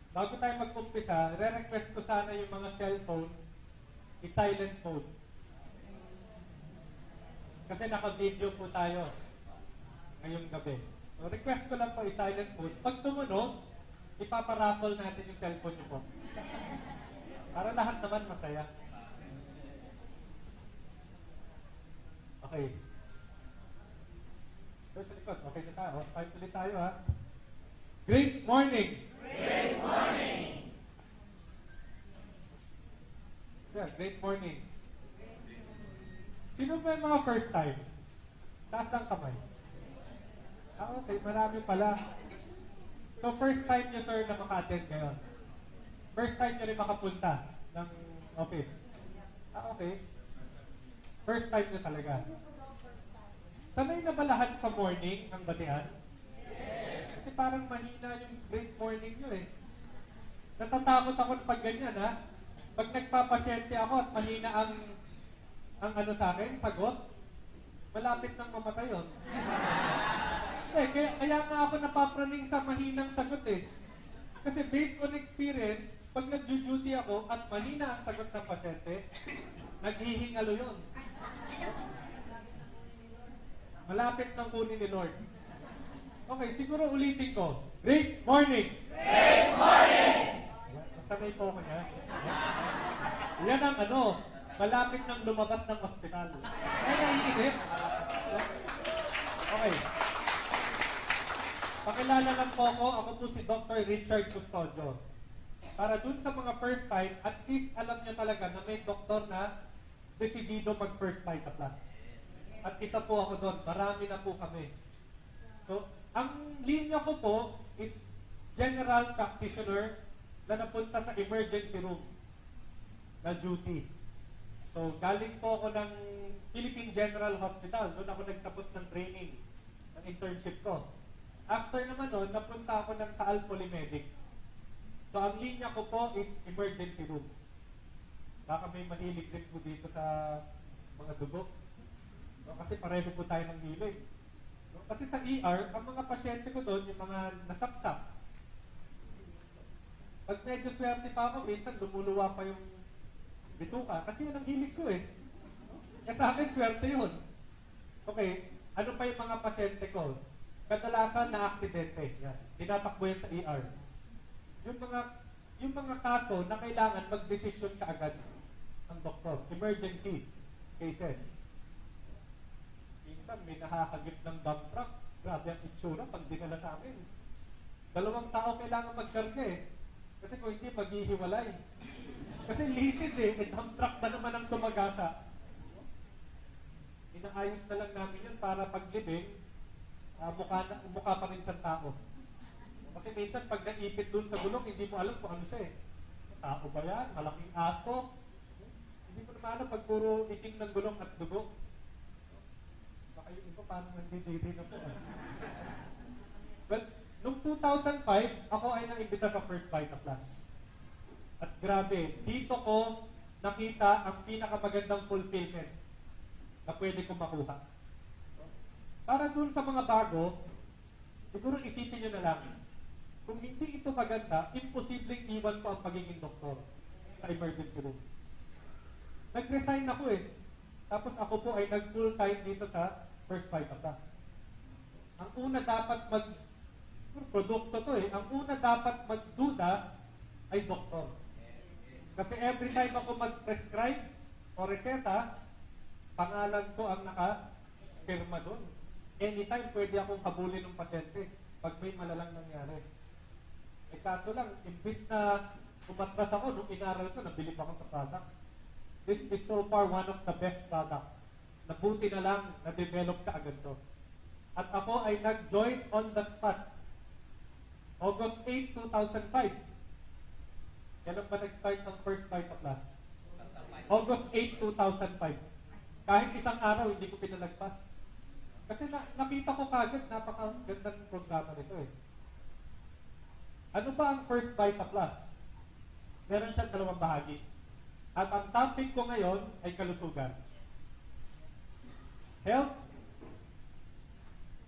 Bago tayo mag-umpisa, re-request ko sana yung mga cellphone, i-silent phone. Kasi naka-video po tayo ngayong gabi. So, request ko lang po i-silent phone. Pag tumunog, ipaparaffle natin yung cellphone niyo po. Para lahat naman masaya. Okay. So, sa likod, okay na tayo. Time ulit tayo ha. Great morning! Great morning! Yeah, great morning. Sino ba yung mga first time? Taas ng kamay. Okay, marami pala. So first time nyo sir na maka-attend ngayon. First time nyo rin makapunta ng office. Okay. First time nyo talaga. Sanay na ba lahat sa morning ang batian? Kasi parang mahina yung great morning nyo eh. Natatakot ako pag ganyan ha. Pag nagpapasyente ako at mahina ang ano sa akin, sagot, malapit nang mamatay yun. Kaya nga ako napapraning sa mahinang sagot eh. Kasi based on experience, pag nag-duty ako at mahina ang sagot ng pasyente, naghihingalo yun. Malapit nang kunin ni Lord. Okay, siguro ulitin ko. Great morning! Great morning! Masanay po ako niya. Yan ang malapit nang lumabas ng ospital. Ay, naiinip. Okay. Pakilala lang po ako. Ako po si Dr. Richard Custodio. Para dun sa mga first time, at least alam nyo talaga na may doktor na desidido mag-first Vita Plus. At isa po ako doon. Marami na po kami. So, ang linya ko po is general practitioner na napunta sa emergency room na duty. So, galing po ako ng Philippine General Hospital. Doon ako nagtapos ng training, ng internship ko. After naman nun, napunta ako ng Taal Polymedic. So, ang linya ko po is emergency room. Baka may mahilig din po dito sa mga dugo. So, kasi pareho po tayo ng hilig. So, kasi sa ER, ang mga pasyente ko doon, yung mga nasapsap. Pag medyo swerte pa ako, minsan lumuluwa pa yung bituka. Kasi yun ang hilig ko eh. Kaya sa akin, swerte yun. Okay, ano pa yung mga pasyente ko? Kadalasan na aksidente. Yan. Tinatakbo yan sa ER. Yung mga kaso na kailangan mag-desisyon ka agad ang doktor. Emergency cases. Minsan may nakakagip ng dump truck. Grabe ang itsura pag dinala sa amin. 2 tao kailangan magkarga eh. Kasi kung hindi, maghihiwalay. Kasi litid eh. Dump truck ba naman ang sumagasa? Inaayos na lang namin yun para paglibing, mukha pa rin siyang tao. Kasi minsan pag naipit dun sa gulong, hindi mo alam kung ano siya eh. Tao ba yan? Malaking aso? Hindi mo naman alam pag puro itim ng gulong at dugo. Baka yung iba parang nandidiri na po. Well, noong 2005, ako ay naimbita sa First Vita Plus. At grabe, dito ko nakita ang pinakamagandang fulfillment na pwede kong makuha. Para dun sa mga bago, siguro isipin nyo na lang, kung hindi ito maganda, imposibleng iwan ko ang pagiging doktor sa emergency room. Nag-resign ako eh. Tapos ako po ay nag-full time dito sa First Vita Plus. Ang una dapat produkto to eh. Ang una dapat magduda ay doktor. Kasi every time ako mag-prescribe o reseta, pangalan ko ang naka-pirma doon. Anytime pwede akong habulin ng pasyente pag may malalang nangyari. Eh kaso lang, imbis na umatras ako, nung inaral ko, nabilib ako sa product. This is so far one of the best product. Nabuti na lang, na-develop ka agad to. At ako ay nag-join on the spot. August 8, 2005. Kailan ba nag-start ng First Vita Plus? August 8, 2005. Kahit isang araw, hindi ko pinalagpas. Kasi nakita ko kagad, napakagandang programa nito eh. Ano ba ang First Vita Plus? Meron siyang 2 bahagi. At ang topic ko ngayon ay kalusugan. Health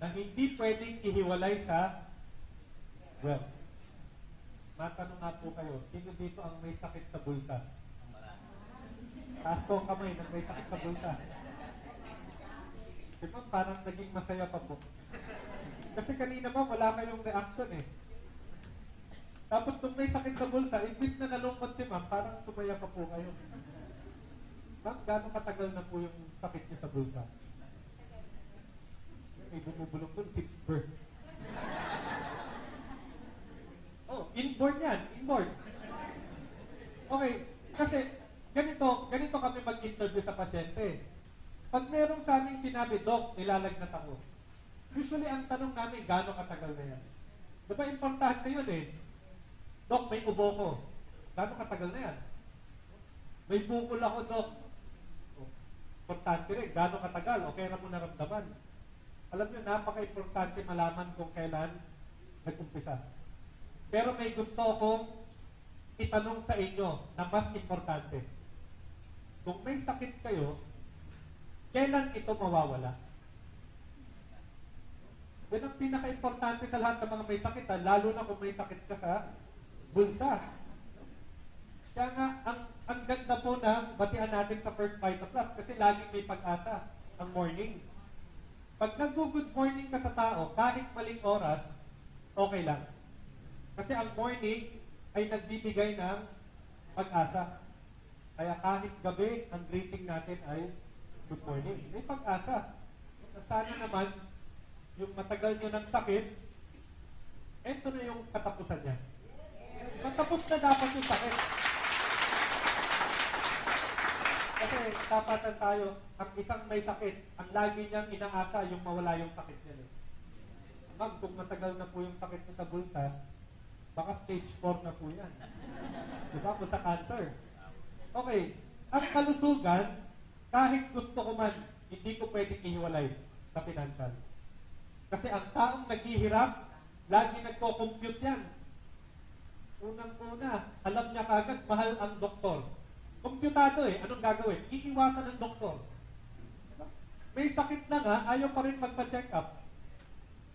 na hindi pwedeng ihiwalay sa wealth. matanong nga po kayo, sino dito ang may sakit sa bulsa? Taas ko ang kamay na may sakit sa bulsa. Si ma'am, parang naging masaya pa po. Kasi kanina ba, wala kayong reaction eh. Tapos kung may sakit sa bulsa, imbis na nalungkot si ma'am, parang sumaya pa po kayo. Ma'am, gano'ng katagal na po yung sakit niya sa bulsa? May bumubulong doon, 6 birth. Oh, inborn yan, inborn. Okay, kasi ganito kami mag-interview sa pasyente. Pag merong sa aming sinabi, Dok, nilalagnat ako. Usually, ang tanong namin, gano'ng katagal na yan? Diba, importante yun eh. Dok, may ubo ko. Gano'ng katagal na yan? May bukol ako, Dok. Oh, importante rin, gano'ng katagal? Okay na mo naramdaman. Alam nyo, napaka-importante malaman kung kailan nag-umpisa. Pero may gusto akong itanong sa inyo na mas importante. Kung may sakit kayo, kailan ito mawawala? Yan ang pinaka-importante sa lahat ng mga may sakit, lalo na kung may sakit ka sa bulsa. Kaya nga, ang ganda po na batian natin sa First Vita Plus kasi laging may pag-asa ang morning. Pag nag-good morning ka sa tao, kahit maling oras, okay lang. Kasi ang morning ay nagbibigay ng pag-asa. Kaya kahit gabi, ang greeting natin ay good morning. May pag-asa. Sana naman, yung matagal nyo ng sakit, eto na yung katapusan niya. Matapos na dapat yung sakit. Kasi tapatan tayo, ang isang may sakit, ang lagi niyang inaasa yung mawala yung sakit niya. Ma'am, kung matagal na po yung sakit sa bulsa, baka stage 4 na po yan. Diba? Kung sa cancer. Okay, ang kalusugan, kahit gusto ko man, hindi ko pwedeng ihiwalay sa financial. Kasi ang taong naghihirap, lagi nagko-compute yan. Unang-una, alam niya kagad, mahal ang doktor. Kompyutado eh, anong gagawin? Iiwasan ng doktor. May sakit na nga, ayaw pa rin magpa-check up.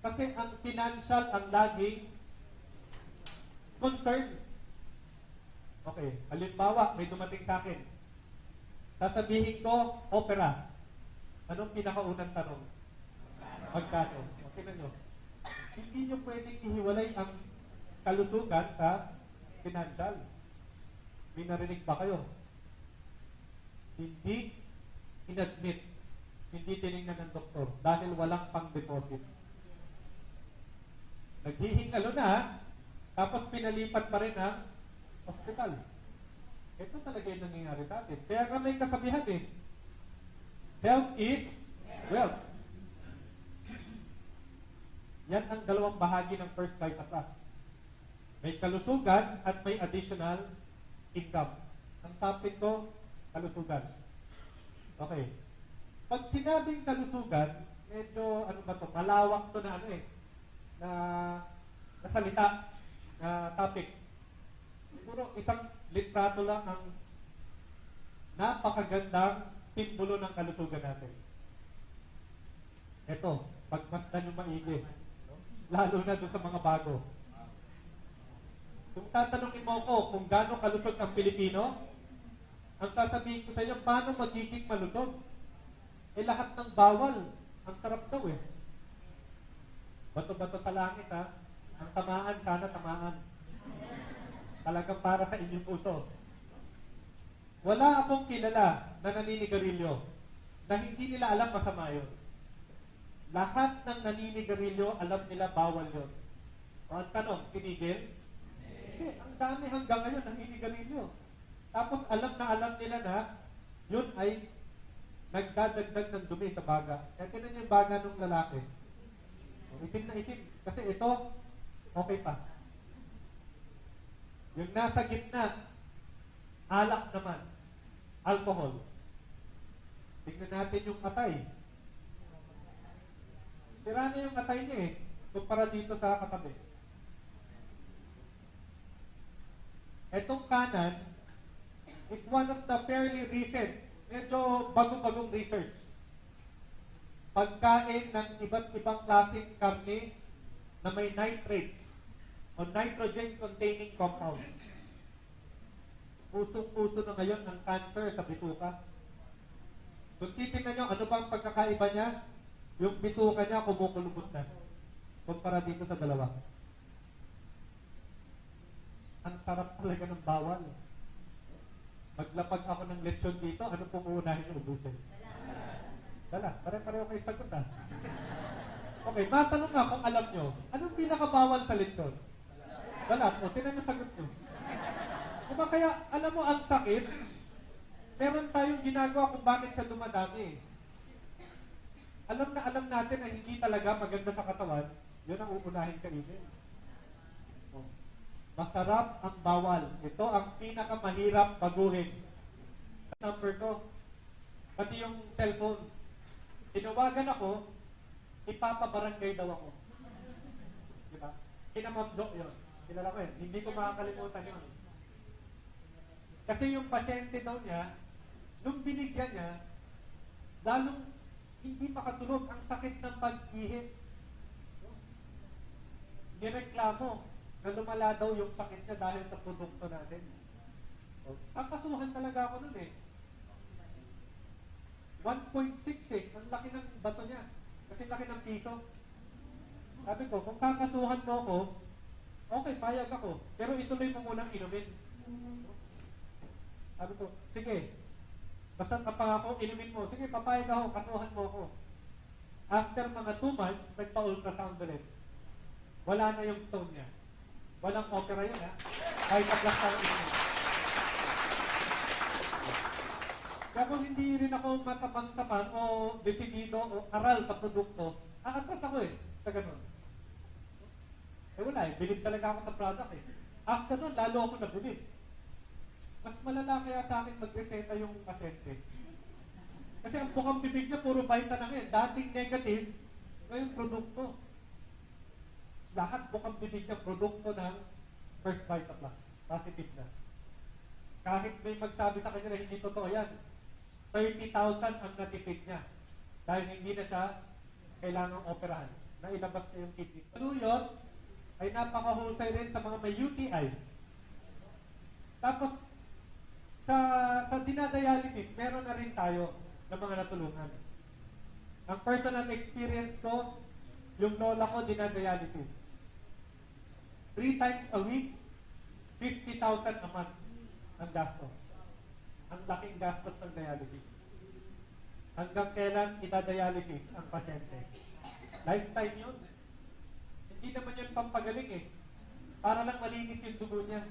Kasi ang financial ang laging concern. Okay, halimbawa, may dumating sa akin. Sasabihin ko, opera. Anong pinakaunang tanong? Magkano? Okay na nyo. Hindi nyo pwedeng ihiwalay ang kalusugan sa financial. May narinig ba kayo? Hindi inadmit, hindi tinignan ng doktor dahil walang pang-deposit. Naghihingalo na, tapos pinalipat pa rin ang hospital. Ito talaga yung nangyayari sa atin. Kaya nga may kasabihan eh, health is wealth. Yan ang dalawang bahagi ng First Vita Plus. May kalusugan at may additional income. Ang topic ko, kalusugan. Okay. Pag sinabing kalusugan, medyo, ano ba to, malawak to na ano eh, na salita, na topic. Siguro isang litrato lang ang napakagandang simbolo ng kalusugan natin. Ito, pagmasdan yung maigi. Lalo na doon sa mga bago. Kung tatanungin mo ko kung gaano kalusog ang Pilipino, ang sasabihin ko sa inyo, paano magiging malusog? Eh lahat ng bawal, ang sarap daw eh. Bato-bato sa langit ha. Ang tamaan, sana tamaan. Talagang para sa inyong puso. Wala akong kilala na naninigarilyo na hindi nila alam masama yun. Lahat ng naninigarilyo, alam nila bawal yun. O ang tanong, tinigil? Hindi, ang dami hanggang ngayon naninigarilyo. Tapos alam nila na yun ay nagdadagdag ng dumi sa baga. Kaya tinan yung baga ng lalaki. Itim na itim. Kasi ito, okay pa. Yung nasa gitna, alak naman. Alcohol. Tignan natin yung atay. Sira na yung atay niya eh. Kumpara dito sa katabi. Etong kanan is one of the fairly recent, medyo bago-bagong research. Pagkain ng iba't ibang klaseng karne na may nitrates. o nitrogen-containing compounds. Pusong-puso na ngayon ang cancer sa bituka. Kung titignan nyo, ano bang pagkakaiba niya? Yung bituka niya kumukulubot na. Kumpara dito sa dalawa. Ang sarap talaga ng bawal. Maglapag ako ng lechon dito, ano pong uunahin yung ubusin? Dala, pare-pareho kayo sagot ah. Okay, matanong nga kung alam nyo, anong pinakabawal sa lechon? Dala, o, tinan yung sagot nyo. Diba kaya, alam mo, ang sakit, meron tayong ginagawa kung bakit siya dumadami. Alam na alam natin na hindi talaga maganda sa katawan, yun ang uunahin kainin. Oh. Masarap ang bawal. Ito ang pinakamahirap baguhin. Number ko, pati yung cellphone. Tinawagan ako, ipapabarangay daw ako. Diba? Kinamamdo yun. Kilala ko yun. Hindi ko makakalimutan yun. Kasi yung pasyente daw niya, nung binigyan niya, lalong hindi makatulog ang sakit ng pag-ihip. Nireklamo na lumala daw yung sakit niya dahil sa produkto natin. Kakasuhan talaga ako nun eh. 1.6 eh. Ang laki ng bato niya. Kasi laki ng piso. Sabi ko, kung kakasuhan mo ako, okay, payag ako. Pero ituloy mo munang inumin. Sabi ko, sige. Basta kapag inumin mo, sige, papayag ako, kasuhan mo ako. After mga 2 months, nagpa-ultrasound ulit. Wala na yung stone niya. Walang opera yun ha. Kahit na-plus tayo inumin. Kaya kung hindi rin ako matabang-tabang o desidido o aral sa produkto, aatras ako eh, sa ganun. Eh wala eh, bilib talaga ako sa product eh. After nun, lalo ako nabilib. Mas malala kaya sa akin magreseta yung pasyente. Kasi ang bukang bibig niya, puro vitamin na ngayon. Dating negative, ngayon produkto. Lahat bukang bibig niya, produkto ng First Vita Plus. Positive na. Kahit may magsabi sa kanya na hindi totoo yan, 30,000 ang natifig niya. Dahil hindi na siya kailangang operahan. Nailabas na yung kidneys. Saluyot ay napakahusay rin sa mga may UTI. Tapos, sa dinadialysis, meron na rin tayo ng mga natulungan. Ang personal experience ko, yung lola ko dinadialysis. 3 times a week, 50,000 a month ang gastos. Ang laking gastos ng dialysis. Hanggang kailan itadialysis ang pasyente? Lifetime yun. Hindi naman yun pampagaling eh. Para lang malinis yung dugo niya.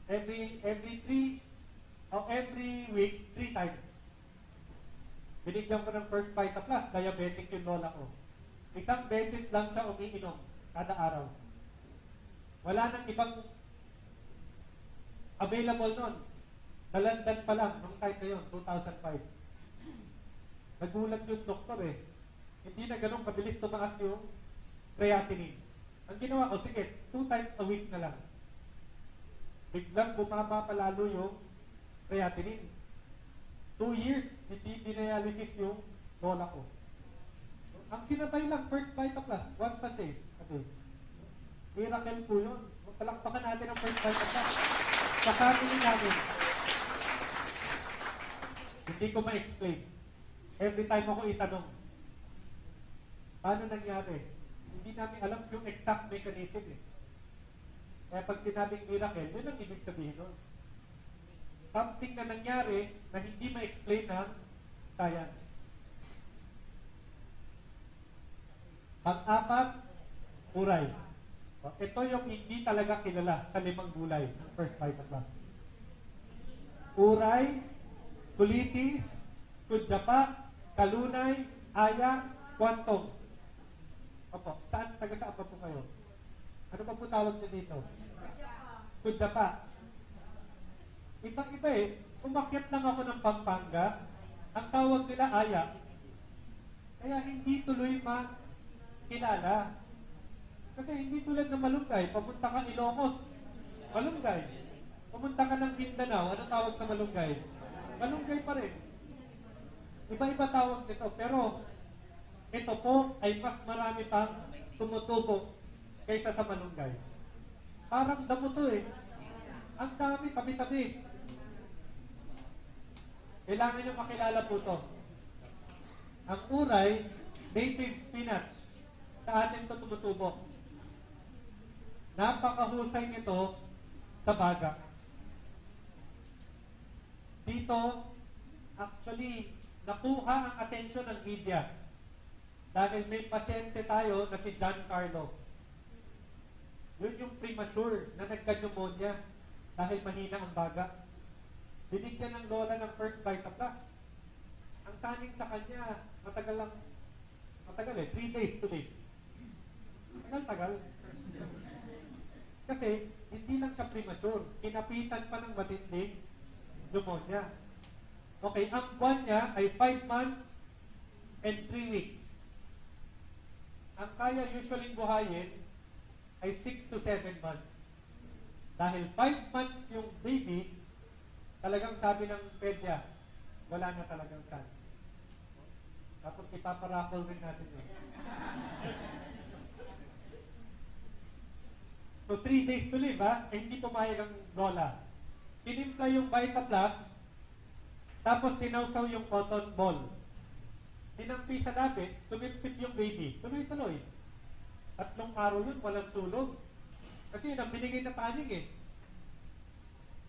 Every week, 3 times. Binigyan ko ng First Vita Plus, diabetic yung lola ko. Isang beses lang siya umiinom kada araw. Wala nang ibang available nun. Nalandan pa lang nung time na yun, 2005. Nagulat yung doktor eh. Hindi na ganun kabilis tumaas yung creatinine. Ang ginawa ko, sige, 2 times a week na lang. Biglang bumaba palalo yung creatinine. 2 years, hindi dinialysis yung lola ko. Ang sinabay lang, First Vita Plus, once a day. Miracle po yun. Palakpakan natin ang First Vita Plus. Sa family namin. Hindi ko ma-explain. Every time ako itanong, paano nangyari? Hindi namin alam yung exact mechanism eh. Kaya pag sinabing miracle, yun ang ibig sabihin nun. Something na nangyari na hindi ma-explain ng science. Pang-apat, uray. Ito yung hindi talaga kilala sa 5 gulay ng First Vita Plus. Uray, kulitis, kudyapa, kalunay, aya, kwantong. Opo, saan taga-saan pa po kayo? Ano pa po tawag niyo dito? Kudyapa. Ibang-iba eh. Umakyat lang ako ng Pampanga. Ang tawag nila aya. Kaya hindi tuloy makilala. Kasi hindi tulad ng malunggay. Papunta ka Ilocos, malunggay. Pumunta ka ng Mindanao, ano tawag sa malunggay? Malunggay pa rin. Iba-iba tawag nito. Pero ito po ay mas marami pang tumutubo kaysa sa malunggay. Parang damo to eh. Ang dami, tabi-tabi. Kailangan nyo makilala po to. Ang uray, native spinach. Sa atin to tumutubo. Napakahusay nito sa baga. Dito, actually, nakuha ang atensyon ng media. Dahil may pasyente tayo na si Giancarlo. Yun yung premature na nagka-pneumonia dahil mahina ang baga. Binigyan ng lola ng first Vita Plus. Ang taning sa kanya, matagal eh, 3 days to live. Tagal. Kasi, hindi lang siya premature. Kinapitan pa ng matinding pneumonia. Okay, ang buwan niya ay 5 months and 3 weeks. Ang kaya usually buhayin ay 6 to 7 months. Dahil 5 months yung baby, talagang sabi ng pedya, wala na talagang chance. Tapos ipaparaffle rin natin yun. So 3 days to live ha, eh, hindi pumayag ang lola. Tinimpla yung Vita Plus, tapos sinawsaw yung cotton ball. Tinampi sa lapit, sumipsip yung baby. Tuloy-tuloy. 3 araw yun, walang tulog. Kasi yun ang binigay na panig eh.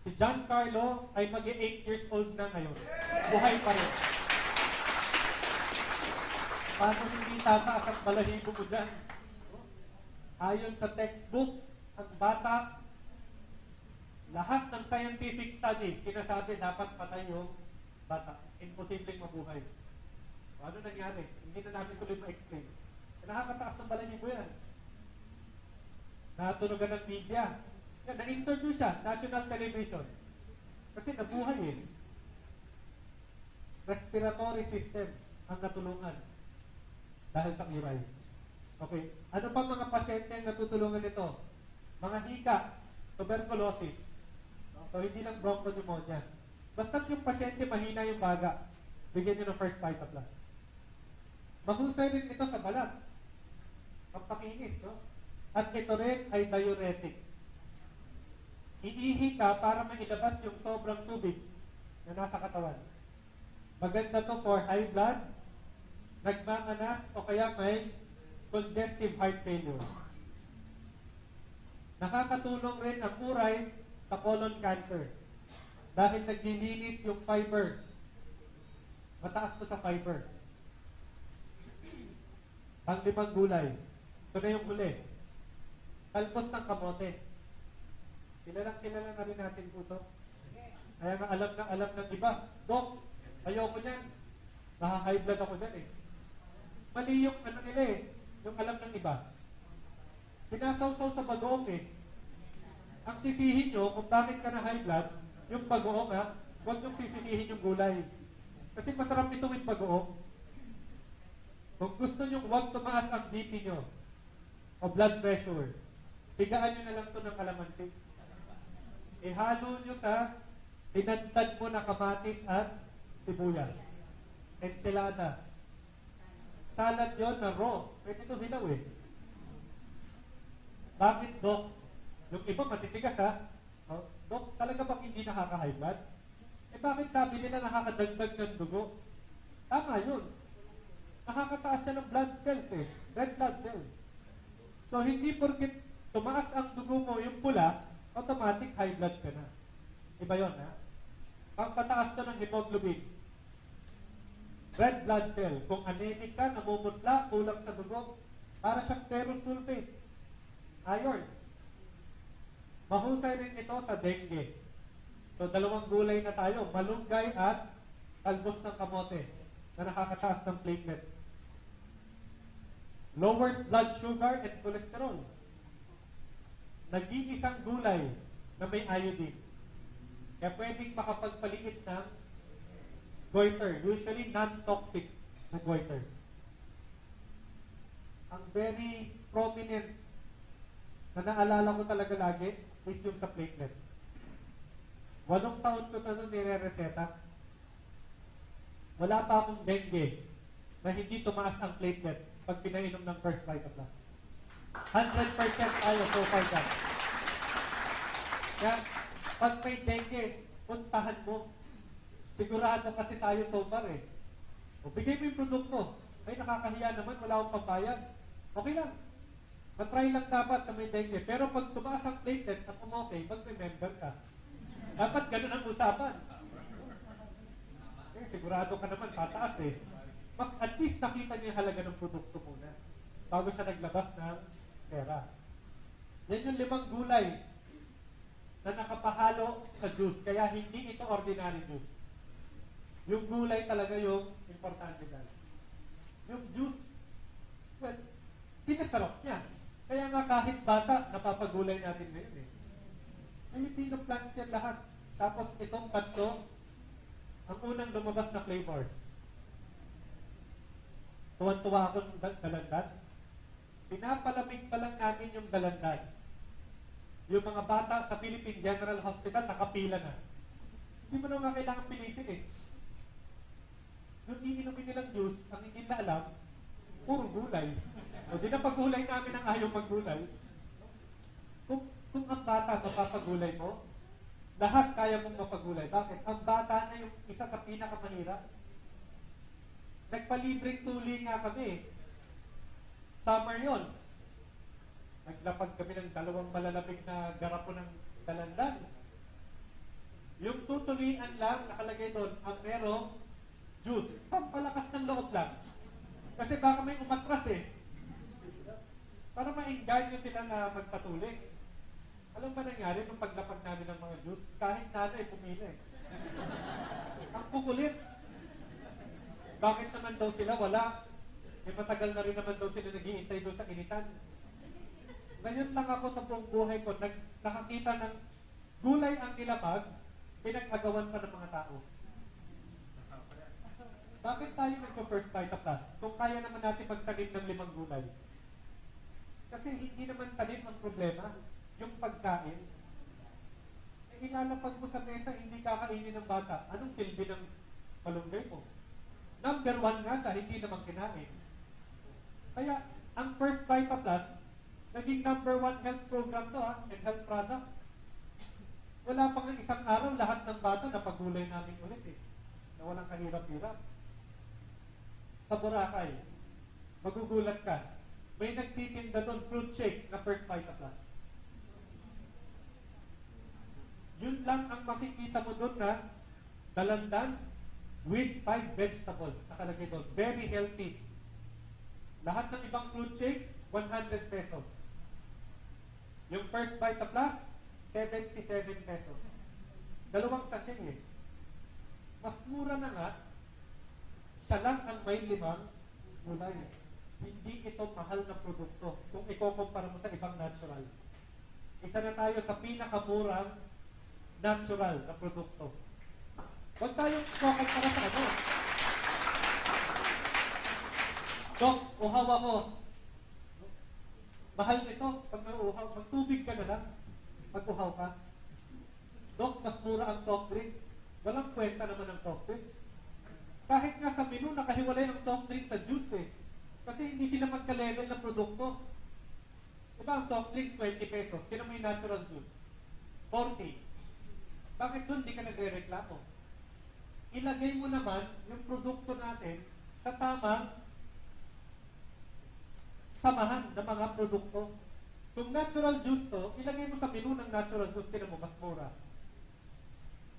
Si Giancarlo ay mag-8 years old na ngayon. Buhay pa rin. Paano hindi tataas ang balahibo mo dyan? Ayon sa textbook, ang bata, lahat ng scientific study, sinasabi dapat patay yung bata. Imposibleng mabuhay. Ano nangyari? Hindi na namin tuloy ma-explain. Nakakataas ng balahibo yan. Natunugan ng media. Yan, na-interview siya, national television. Kasi nabuhay eh. Respiratory system ang natulungan dahil sa uray. Okay. Ano pa mga pasyente ang natutulungan nito? Mga hika, tuberculosis. So, hindi lang bronchopneumonia. Basta't yung pasyente mahina yung baga, bigyan nyo ng first Vita Plus. Mahusay rin ito sa balat. Pampakinis, no? At ito rin ay diuretic. Iihi ka para mailabas yung sobrang tubig na nasa katawan. Maganda to for high blood, nagmanganas, o kaya may congestive heart failure. Nakakatulong rin ang uray sa colon cancer dahil naglilinis yung fiber. Mataas to sa fiber. Ang 5 gulay. Ito na yung huli. Talpos ng kamote. Kilala na rin natin po ito. Kaya nga alam ng iba. Dok, ayoko niyan. Naka-high blood ako dyan eh. Mali yung ano nila eh. Yung alam ng iba. Sinasawsaw sa bagoong eh. Ang sisihin nyo kung bakit ka na high blood, yung bagoong ha, huwag yung sisisihin yung gulay. Kasi masarap ito with bagoong. Kung gusto nyo huwag tumaas ang BP nyo o blood pressure, tigaan nyo na lang ito ng kalamansi. Ihalo nyo sa tinantad mo na kamatis at sibuyas. Ensalada. Salad yon na raw. Pwede ito hilaw eh. Bakit, Dok? Yung iba matitigas ha? Oh, Dok, talaga bang hindi nakaka-high blood? Eh bakit sabi nila nakakadagdag ng dugo? Tama yun. Nakakataas siya ng blood cells eh. Red blood cells. So hindi porket tumaas ang dugo mo yung pula, automatic high blood ka na. Iba yun ha? Pagpataas ka ng hemoglobin. Red blood cell. Kung anemic ka, namumutla, kulang sa dugo, para siyang ferrous sulfate. Iron. Mahusay rin ito sa dengue. So 2 gulay na tayo, malunggay at talbos ng kamote na nakakataas ng platelet. Lowers blood sugar and cholesterol. Nag-iisang gulay na may iodine. Kaya pwedeng makapagpaliit ng goiter. Usually non-toxic na goiter. Ang very prominent na naalala ko talaga lagi is yung sa platelet. 8 taon ko na nung nire-reseta. Wala pa akong dengue na hindi tumaas ang platelet pag pinainom ng first Vita Plus. 100% tayo so far dyan. Kaya, pag may dengue, puntahan mo. Sigurado kasi tayo so far eh. O bigay mo yung produkto. Ay, nakakahiya naman, wala akong pambayad. Okay lang. Matry lang dapat sa may dengue. Pero pag tumaas ang platelet at okay, mag-remember ka. Dapat ganun ang usapan. Eh, sigurado ka naman, tataas eh. At least nakita niya yung halaga ng produkto muna bago siya naglabas ng pera. Yan yung 5 gulay na nakapahalo sa juice. Kaya hindi ito ordinary juice. Yung gulay talaga yung importante dyan. Yung juice, well, pinasarap niya. Kaya nga kahit bata, napapagulay natin ngayon eh. Filipino plants yan lahat. Tapos itong tatlo, ang unang lumabas na flavors. Tuwan-tuwa ako ng dalandan. Pinapalamig pa lang namin yung dalandan. Yung mga bata sa Philippine General Hospital, nakapila na. Hindi mo naman kailangan pilitin eh. Yung iinumin nilang juice, ang hindi na alam, puro gulay. O di na paggulay namin ang ayaw maggulay. Kung ang bata mapapagulay mo, lahat kaya mong mapagulay. Bakit? Ang bata na yung isa sa pinakamahirap. Nagpalibreng tuli nga kami. Summer yon. Naglapag kami ng 2 malalabig na garapo ng dalandan. Yung tutulian lang, nakalagay doon, ang merong juice. Pampalakas ng loob lang. Kasi baka may umatras eh. Para ma-engage sila na magpatuloy. Alam ba nangyari nung paglapag namin ng mga juice? Kahit nanay pumila eh. Ang kukulit. Bakit naman daw sila? Wala. Eh matagal na rin naman daw sila naghihintay doon sa initan. Ngayon lang ako sa buong buhay ko, nakakita ng gulay ang nilapag, pinag-agawan pa ng mga tao. Bakit tayo nagpa-first bite of class? Kung kaya naman natin magtanim ng 5 gulay. Kasi hindi naman tanim ang problema. Yung pagkain, eh, ilalapag mo sa mesa, hindi kakainin ng bata. Anong silbi ng malunggay mo? Number 1 nga siya, hindi naman kinain. Kaya, ang First Vita Plus, naging number 1 health program to and health product. Wala pang isang araw, lahat ng bata napagulay namin ulit eh. Na walang kahirap-hirap. Sa Boracay, magugulat ka, may nagtitinda doon fruit shake na First Vita Plus. Yun lang ang makikita mo doon na dalandan with 5 vegetables. Nakalagay doon. Very healthy. Lahat ng ibang fruit shake, 100 pesos. Yung First Vita Plus, 77 pesos. 2 sachet eh. Mas mura na nga, siya lang ang may 5 gulay. Hindi ito mahal na produkto kung ikukumpara mo sa ibang natural. Isa na tayo sa pinakamurang natural na produkto. Huwag tayong focus para sa ano. Dok, uhaw ako. Mahal nito. Pag nauuhaw, magtubig ka na lang. Mag-uhaw ka. Dok, mas mura ang soft drinks. Walang kwenta naman ang soft drinks. Kahit nga sa menu, nakahiwalay ng soft drinks sa juice eh. Kasi hindi sila magka-level ng produkto. Diba ang soft drinks, 20 pesos. Kaya may natural juice, 40. Bakit doon di ka nagre-reklamo? Ilagay mo naman yung produkto natin sa tamang samahan ng mga produkto. Kung natural juice to, ilagay mo sa menu ng natural juice, tinan mo, mas mura.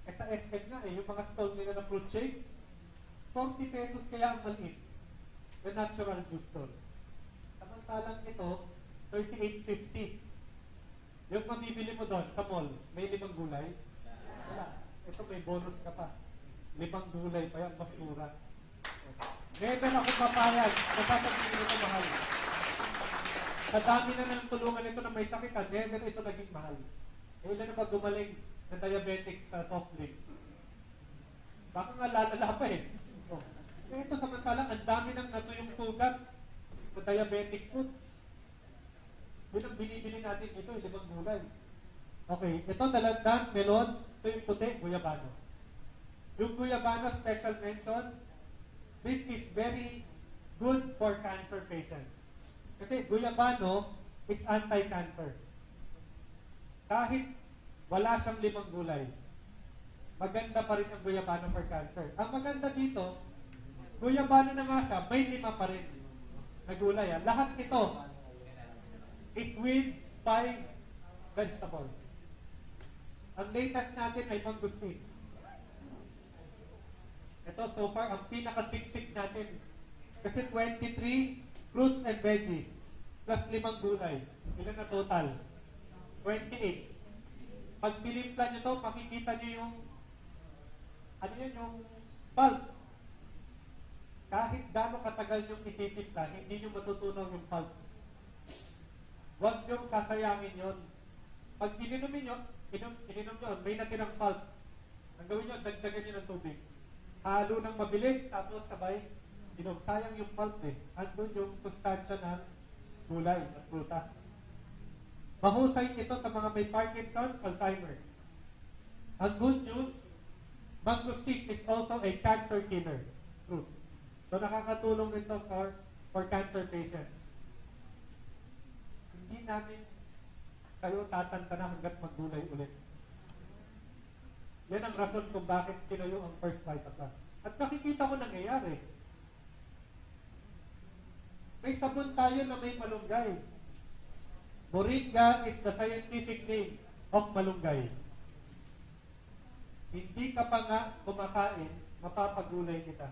Eh sa SM nga eh, yung mga stall nila na fruit shake, 40 pesos kaya ang maliit. The natural juice stall. Samantalang ito, 38.50. Yung mabibili mo doon sa mall, may 5 gulay. Wala. Ito may bonus ka pa. 5 gulay pa yan, mas mura. Never ako papayag. Nasasabihin ito mahal. Sa dami na ng tulungan ito na may sakit, never ito naging mahal. Eh, ilan na ba gumaling na diabetic sa soft drinks? Baka nga lalala pa eh. Oh. Eh, ito samantalang, ang dami ng natuyong sugat sa diabetic food. Yun ang binibili natin ito, 5 gulay. Okay, ito dalandan, melon, ito yung puti, guyabano. Yung guyabano, special mention, this is very good for cancer patients. Kasi guyabano is anti-cancer. Kahit wala siyang 5 gulay. Maganda pa rin ang guyabano for cancer. Ang maganda dito, guyabano na nga siya, may 5 pa rin na gulay. Lahat ito is with 5 vegetables. Ang latest natin ay mangustin. Ito so far, ang pinakasiksik natin. Kasi 23 fruits and veggies plus 5 gulay. Ilan na total? 28. Pag tinimpla nyo to, makikita nyo yung ano yun, yung pulp. Kahit gaano katagal yung ititimpla, hindi nyo matutunaw yung pulp. Huwag nyo sasayangin yun. Pag ininom nyo, may natirang pulp. Ang gawin nyo, dagdagan nyo ng tubig. Halo ng mabilis, tapos sabay, sayang yung pulp eh. Andun yung sustansya ng gulay at prutas. Mahusay ito sa mga may Parkinson's, Alzheimer's. Ang good news, mangosteen is also a cancer killer fruit. So nakakatulong ito for cancer patients. Hindi namin kayo tatantana hanggat maggulay ulit. Yan ang rason kung bakit tinayo ang First Vita Plus. At nakikita ko nangyayari. May sabon tayo na may malunggay. Moringa is the scientific name of malunggay. Hindi ka pa nga kumakain, mapapagulay kita.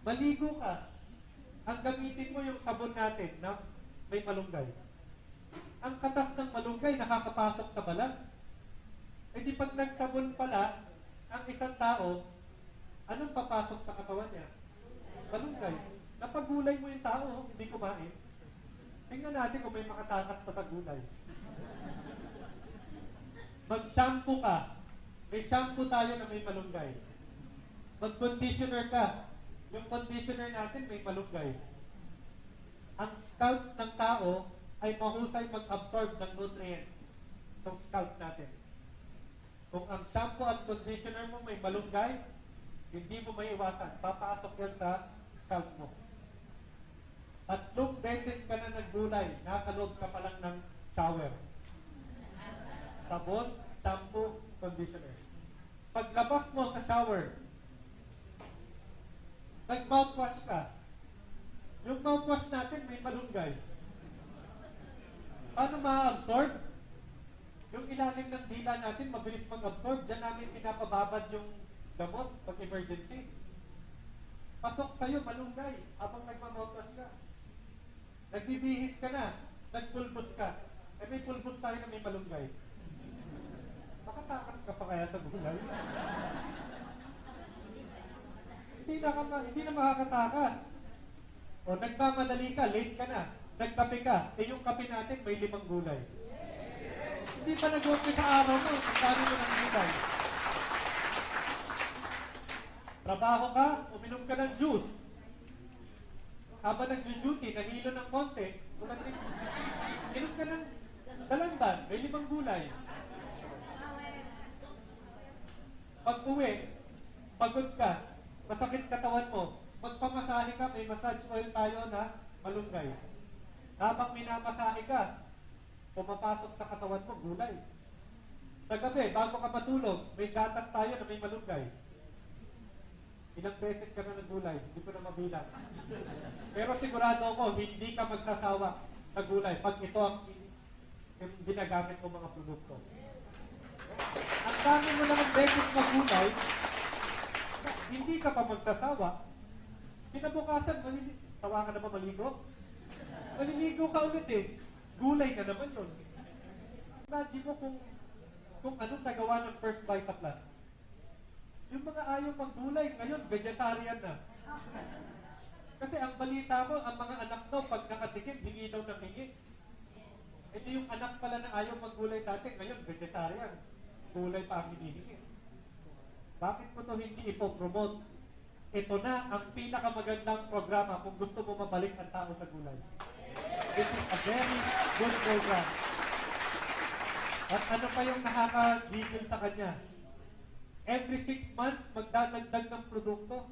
Maligo ka. Ang gamitin mo yung sabon natin na may malunggay. Ang katas ng malunggay nakakapasok sa balat. E di pag nagsabon pala, ang isang tao, anong papasok sa katawan niya? Malunggay. Napagulay mo yung tao, hindi kumain. Tingnan natin kung may makatakas pa sa gulay. Mag-shampoo ka. May shampoo tayo na may malunggay. Mag-conditioner ka. Yung conditioner natin may malunggay. Ang scalp ng tao ay mahusay mag-absorb ng nutrients sa scalp natin. Kung ang shampoo at conditioner mo may malunggay, hindi mo may iwasan. Papasok yan sa scalp mo. 3 beses ka na naggulay, nasa loob ka pa lang ng shower. Sabon, shampoo, conditioner. Paglabas mo sa shower, nag-mouthwash ka. Yung mouthwash natin may malunggay. Paano ma-absorb? Yung ilalim ng dila natin, mabilis mag-absorb. Diyan namin pinapababad yung gamot pag emergency. Pasok sa'yo, malunggay, habang nagmamouthwash ka. Nagbibihis ka na, nagpulbos ka. Eh may pulbos tayo na may malunggay. Makatakas ka pa kaya sa gulay? Hindi na makakatakas. O nagmamadali ka, late ka na, nagkape ka, eh yung kape natin may 5 gulay. Hindi pa nag-uwi sa araw mo, ang dami mo ng gulay. Trabaho ka, uminom ka ng juice. Habang nag-duty, nahilo ng konti, inom ka ng dalandan, may 5 gulay. Pag uwi, pagod ka, masakit katawan mo, magpamasahe ka, may massage oil tayo na malunggay. Habang minamasahe ka, pumapasok sa katawan mo, gulay. Sa gabi, bago ka matulog, may gatas tayo na may malunggay. Ilang beses ka na naggulay, hindi ko na mabilang. Pero sigurado ako, hindi ka magsasawa sa gulay pag ito ang ginagamit mo mga produkto. Ang dami mo naman beses maggulay, hindi ka pa magsasawa. Kinabukasan, sawa ka na ba maligo? Maliligo ka ulit eh. Gulay na naman yun. Imagine mo kung anong nagawa ng First Vita Plus. Yung mga ayaw maggulay, ngayon, vegetarian na. Kasi ang balita mo, ang mga anak daw, pag nakatikim, hingi daw ng hingi. Ito yung anak pala na ayaw maggulay sa atin, ngayon, vegetarian. Gulay pa ang hinihingi. Bakit mo ito hindi ipopromote? Ito na ang pinakamagandang programa kung gusto mo mabalik ang tao sa gulay. This is a very good program. At ano pa yung nakaka-gigil sa kanya? Every 6 months, magdadagdag ng produkto.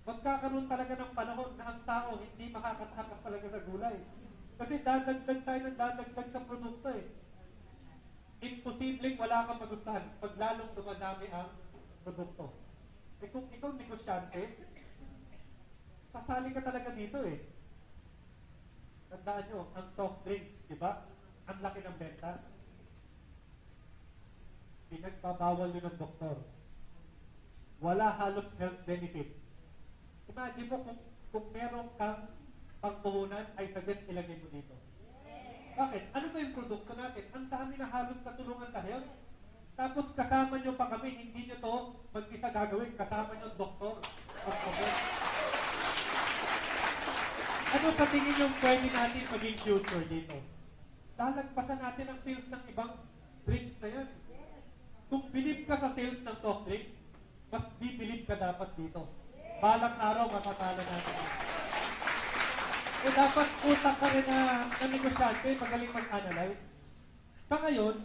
Magkakaroon talaga ng panahon na ang tao hindi makakatakas talaga sa gulay. Kasi dadagdag tayo ng dadagdag sa produkto eh. imposibleng wala kang magustuhan pag lalong dumadami ang produkto. Eh kung ikaw negosyante, sasali ka talaga dito eh. Tandaan nyo, ang soft drinks, di ba? Ang laki ng benta. Pinagbabawal yun ng doktor. Wala halos health benefit. Imagine mo kung meron kang pangpuhunan, ay suggest ilagay mo dito. Bakit? Ano ba yung produkto natin? Ang dami na halos katulungan sa health. Tapos kasama nyo pa kami, hindi nyo to mag-isa gagawin. Kasama nyo doktor. Ano sa tingin nyo pwede natin maging future dito? Lalagpasan natin ang sales ng ibang drinks na yan. Kung believe ka sa sales ng soft drinks, mas bibilib ka dapat dito. Balang araw matatala natin. Dapat utak ka rin na negosyante, magaling mag-analyze. Sa ngayon,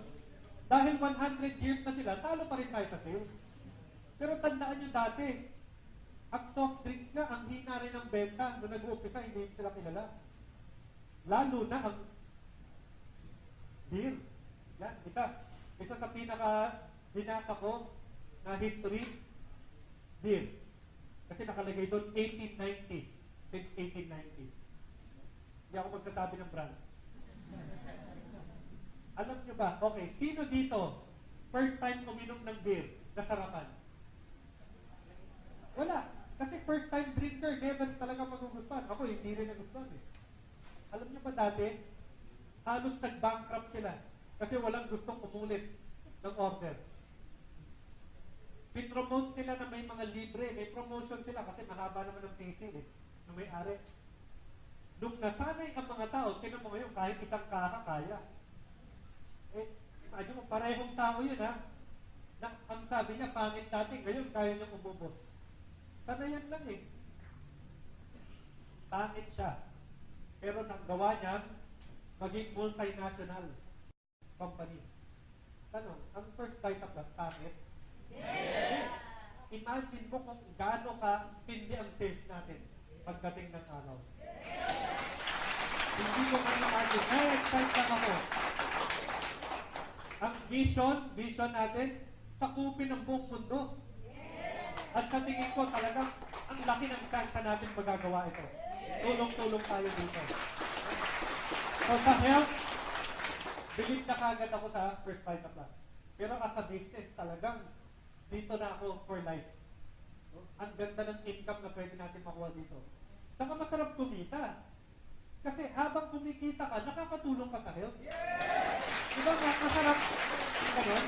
dahil 100 years na sila, talo pa rin tayo sa sales. Pero tandaan nyo dati, ang soft drinks nga, ang hina rin ng benta. Nung nag-uumpisa, hindi sila kilala. Lalo na ang beer. Yan, isa sa pinaka-binasa ko na history, beer. Kasi nakalagay doon 1890. Since 1890. Hindi ako magsasabi ng brand. Alam nyo ba? Okay, sino dito first time uminom ng beer na sarapan? Wala. Kasi first time drinker, never talaga magugustuhan. Ako, hindi rin nagustuhan eh. Alam nyo ba dati, halos nag-bankrupt sila kasi walang gustong umulit ng order. Pinromote nila na may mga libre, may promotion sila kasi mahaba naman ang PC eh, na may-ari. Nung nasanay ang mga tao, tinan mo ngayon, kahit isang kaha, kaya. Eh, imagine mo, parehong tao yun ha. Ang sabi niya, pangit dati, ngayon kaya niyang umubos. Sanayan lang eh. Pangit siya. Pero nanggawa niya, maging multinational company. Tanong, ang first Vita Plus, pangit? Yeah. Imagine mo kung gaano ka hindi ang sales natin pagdating ng araw. Hindi ko ma-imagine. Excited lang ako. Ang vision natin, sakupin ang buong mundo. At sa tingin ko talagang ang laki ng chance natin magagawa ito. Tulong-tulong tayo dito. So sa health, believe na kagad ako sa First Vita Plus. Pero as a business, talagang dito na ako for life. Ang ganda ng income na pwede natin makuha dito. Saka masarap kumita. Kasi habang kumikita ka, nakakatulong ka sa health. Diba nga, masarap ganun?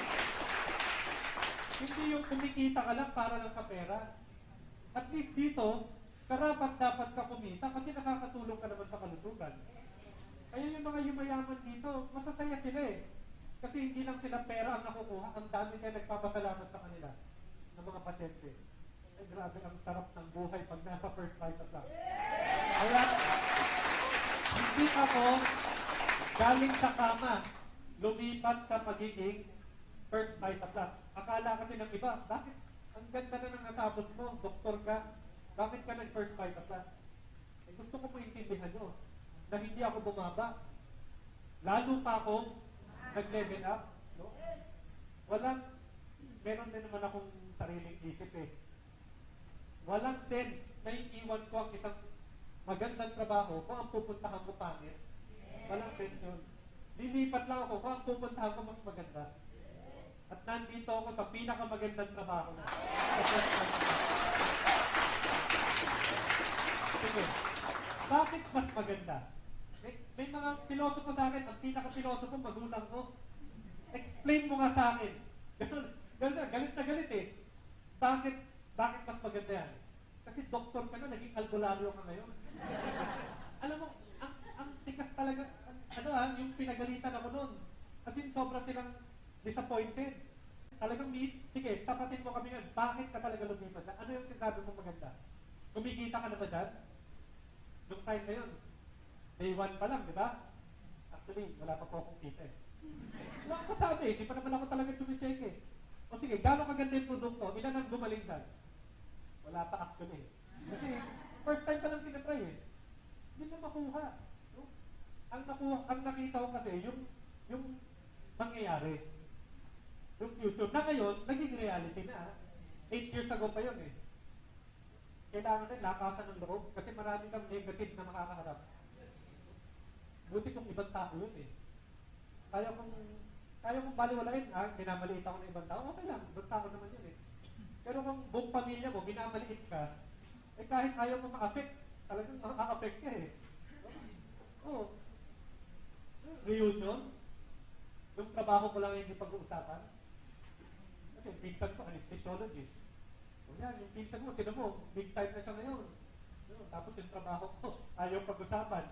Hindi yung kumikita ka lang para lang sa pera. At least dito, karapat dapat ka kumita kasi nakakatulong ka naman sa kalusugan. Kaya yung mga yumayaman dito, masasaya sila eh. Kasi hindi lang sila pera ang nakukuha, ang dami kayo nagpapasalamat sa kanila ng mga pasyente. Ay grabe, ang sarap ng buhay pag nasa First Vita Plus. Kaya, hindi ako galing sa kama, lumipat sa pagiging First Vita Plus. Akala kasi ng iba, bakit? Ang ganda na nang natapos mo, doktor ka, bakit ka nag-First Vita Plus? Eh, gusto ko po intindihan nyo na hindi ako bumaba. Lalo pa ako nag-level up. No? Meron din naman akong sariling isip eh. Walang sense na iiwan ko ang isang magandang trabaho kung ang pupuntahan ko pangit. Walang sense yun. Lilipat lang ako kung ang pupuntahan ko mas maganda. At nandito ako sa pinakamagandang trabaho na. Sige, bakit mas maganda? May mga pilosopo sa akin, ang pinaka-pilosopo, magulang ko. Explain mo nga sa akin. Galit na galit eh. Bakit mas maganda yan? Kasi doktor ka na, naging albularyo ka ngayon. Alam mo, ang tikas talaga, yung pinagalitan ako noon. Kasi sobra silang disappointed. Talagang sige, tapatin mo kami ngayon. Bakit ka talaga lumipat? Ano yung sinasabi mo maganda? Kumikita ka na ba dyan? Nung time na yun, day 1 pa lang, di ba? Actually, wala pa po akong kita eh. Wala ko sabi, hindi pa naman ako talaga sumicheck eh. O sige, gano'ng kaganda yung produkto, ilan ang gumaling dyan? Wala pa actually eh. Kasi, first time pa lang tinatry eh. Hindi na makuha. No? Ang nakita ko kasi, yung mangyayari. yung future na ngayon, naging reality na. 8 years ago pa yun eh. Kailangan na lakasan ng loob kasi marami kang negative na makakaharap. Buti kung ibang tao yun eh. Kaya kung baliwalain, minamaliit ako ng ibang tao, okay lang, ibang tao naman yun eh. Pero kung buong pamilya mo, minamaliit ka, eh kahit ayaw mo ma-affect, talagang ma-affect ka eh. Oo. Reunion, yung trabaho ko lang yung pag-uusapan. Kasi pinsan ko, anesthesiologist. O yan, yung pinsan mo, tinan mo, big time na siya ngayon. Tapos yung trabaho ko, ayaw pag-usapan.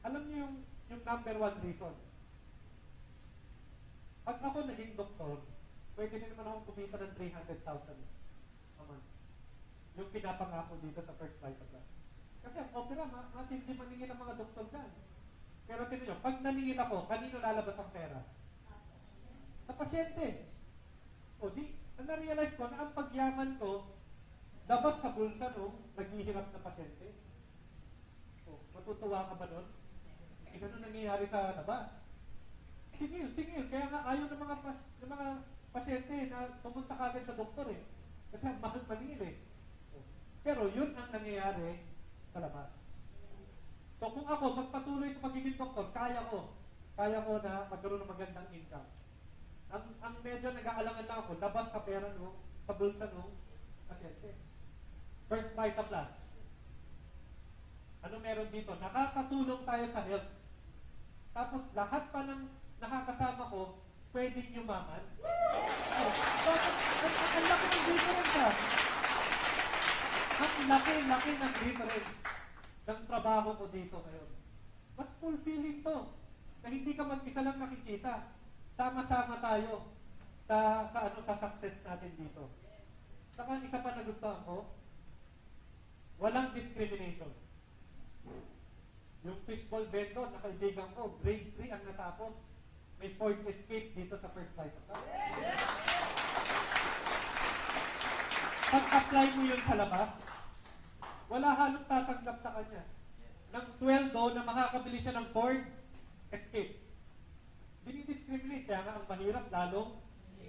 Alam niyo yung number one reason. Pag ako naging doktor, pwede na naman akong kumita ng 300,000 a month. Yung pinapangako dito sa First Flight Class. Kasi ang opera, matindi maningin ang mga doktor dyan. Pero tinan nyo, pag naningin ako, kanino lalabas ang pera? Sa pasyente. O ang na-realize ko na ang pagyaman ko, labas sa bulsa nung naghihirap na pasyente. O, matutuwa ka ba nun? Ganun nangyayari sa labas. Singil. Kaya nga ayaw ng mga pasyente na pumunta kagad sa doktor eh. Kasi ang mahal maningil eh. Pero yun ang nangyayari sa labas. So kung ako magpatuloy sa pagiging doktor, kaya ko na magkaroon ng magandang income. Ang medyo nag-aalangan lang ako, labas sa pera sa bulsa nung pasyente. First Vita Plus. Ano meron dito? Nakakatulong tayo sa health. Tapos lahat pa ng nakakasama ko, pwedeng yumaman. Bakit? Ang laki ng difference ha. Ang laki ng difference ng trabaho ko dito ngayon. Mas fulfilling to. Na hindi ka mag-isa lang nakikita. Sama-sama tayo sa success natin dito. Saka isa pa na gusto ko, walang discrimination. Yung fishball vendor na kaibigan ko, grade 3 ang natapos. May fourth escape dito sa First Flight. Pag-apply mo yun sa labas, wala halos tatanggap sa kanya ng sweldo na makakabili siya ng Ford Escape. Dinidiscriminate, kaya nga ang mahirap lalong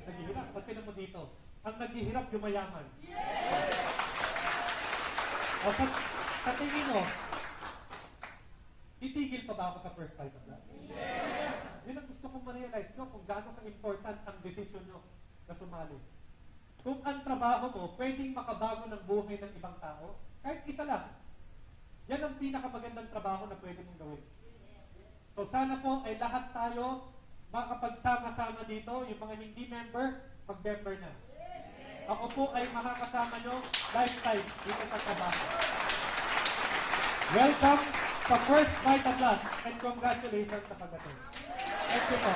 naghihirap. Pag tinan mo dito, ang naghihirap yung mayaman. O sa tingin mo, titigil pa ba ako sa First Flight Class? Yun ang gusto kong ma-realize kung gaano ka-important ang decision nyo na sumali. Kung ang trabaho mo pwedeng makabago ng buhay ng ibang tao, kahit isa lang, yan ang pinakamagandang trabaho na pwede mong gawin. So sana po ay lahat tayo makapagsama-sama dito, yung mga hindi member, mag-member na. Ako po ay makakasama nyo lifetime dito sa trabaho. Welcome sa First Vita Plus and congratulations sa pag-attend. Thank you po.